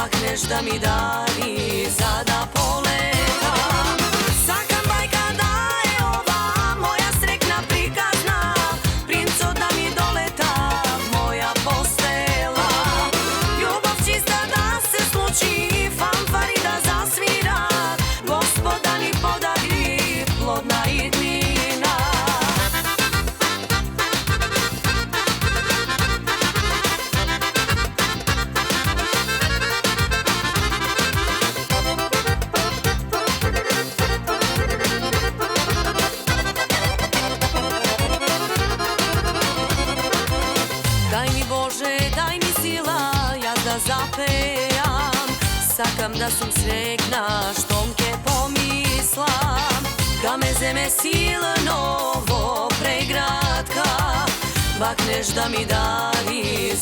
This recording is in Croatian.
bakneš da mi dari za da poletam. Sakam bajka da je ova moja srekna prikazna, princo da mi doleta moja postela. Ljubav čista da se sluči, fanfari da zasvira, Gospoda mi podari plodna idnina. Daj mi Bože, daj mi sila, ja da zapejam. Sakam da sam srekna, štom ke pomislam. Ka me zeme silno pregratka, bakneš da mi dari